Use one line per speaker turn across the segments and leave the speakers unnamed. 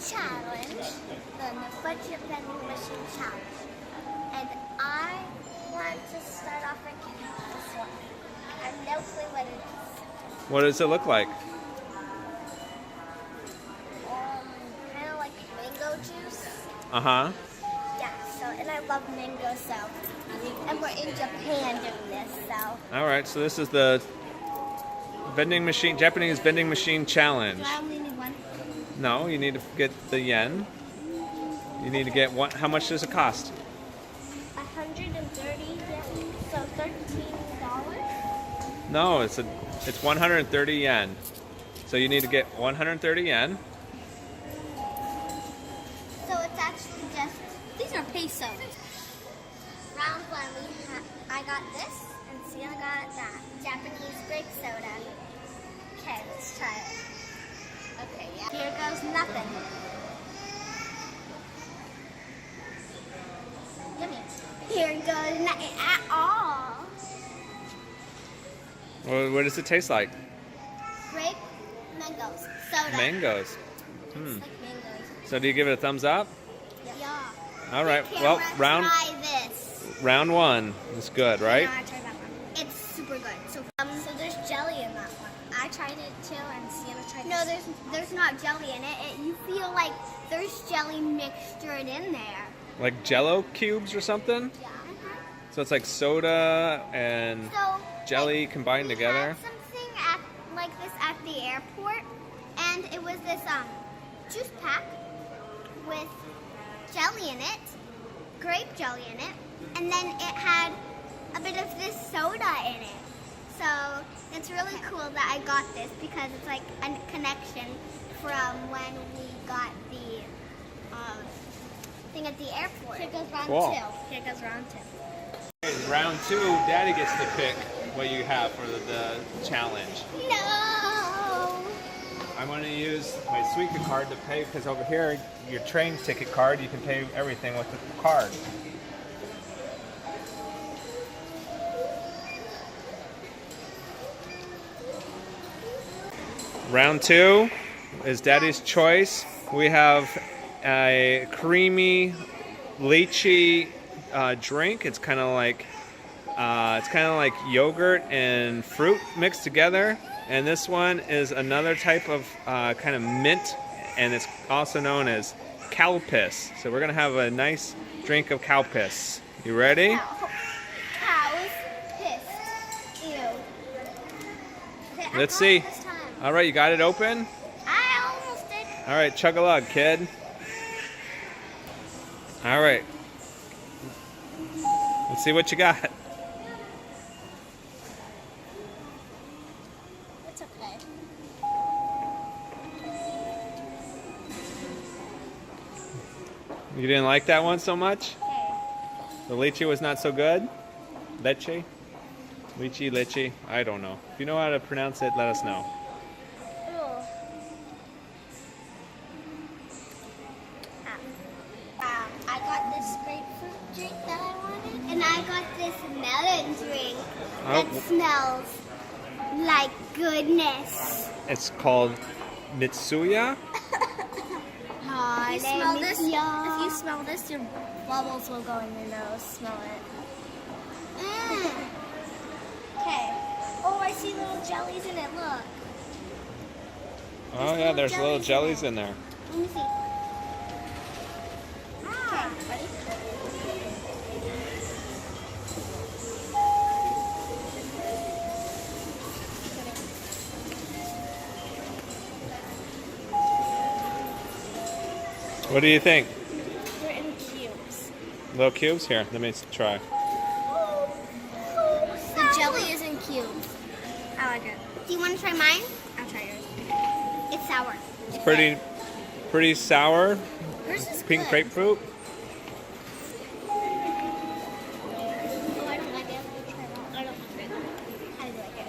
challenge, the budget vending machine challenge. And I want to start off with this one. I have no clue what it is.
What does it look like?
Kind of like mango juice.
Uh-huh.
Yeah, and I love mango, and we're in Japan doing this, so.
All right, so this is the vending machine, Japanese vending machine challenge.
Do I only need one?
No, you need to get the yen. You need to get one. How much does it cost?
130 yen, so $13.
No, it's 130 yen. So you need to get 130 yen.
So it's actually just, these are pesos. Round one, I got this, and Sienna got that. Japanese grape soda. Okay, let's try it. Okay, yeah. Here goes nothing. Yummy. Here goes nothing at all.
What does it taste like?
Grape, mangoes, soda.
Mangoes.
It's like mangoes.
So do you give it a thumbs up?
Yeah.
All right. Well,
Try this.
round one is good, right?
No, I tried that one. It's super good. So there's jelly in that one. I tried it too, and Sienna tried it. No, there's not jelly in it. You feel like there's jelly mixture in there.
Like Jello cubes or something?
Yeah.
So it's like soda and jelly combined together.
We had something like this at the airport, and it was this juice pack with jelly in it, grape jelly in it, and then it had a bit of this soda in it. So it's really cool that I got this because it's like a connection from when we got the thing at the airport. Here goes round
Cool.
two. Here goes round two.
Round two, Daddy gets to pick what you have for the challenge.
No!
I'm going to use my Suica card to pay because over here, your train ticket card, you can pay everything with the card. Round two is Daddy's choice. We have a creamy lychee drink. It's kind of like yogurt and fruit mixed together. And this one is another type of kind of mint, and it's also known as cow piss. So we're gonna have a nice drink of cow piss. You ready?
Cow's pissed. Ew. Okay,
Let's see.
this time.
All right, you got it open?
I almost did.
All right, chug a lug, kid. All right. Let's see what you got.
It's okay.
You didn't like that one so much?
Okay.
The lychee was not so good? Leche? Lychee, lychee? I don't know. If you know how to pronounce it, let us know.
I got this grapefruit drink that I wanted, and I got this melon drink that smells like goodness.
It's called Mitsuya.
If you smell this, your bubbles will go in your nose. Smell it. Okay. Oh, I see little jellies in it. Look.
Oh yeah, there's little jellies in there.
Let me see. Okay, ready?
What do you think?
They're in cubes.
Little cubes? Here, let me try.
The jelly is in cubes. I like it. Do you want to try mine? I'll try yours. It's sour.
It's pretty sour.
Yours is
Pink
good.
grapefruit.
Oh, I don't like it. Try that. I don't like it. I like it.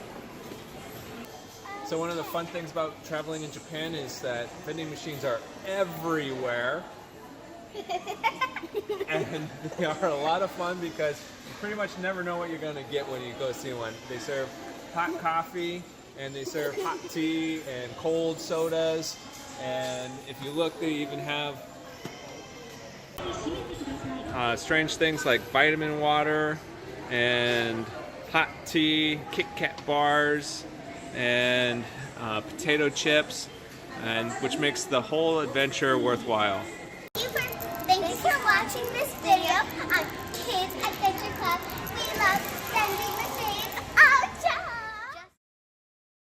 So one of the fun things about traveling in Japan is that vending machines are everywhere. And they are a lot of fun because you pretty much never know what you're going to get when you go see one. They serve hot coffee, and they serve hot tea and cold sodas. And if you look, they even have strange things like vitamin water and hot tea, Kit Kat bars, and potato chips, and which makes the whole adventure worthwhile.
Thank you for watching this video on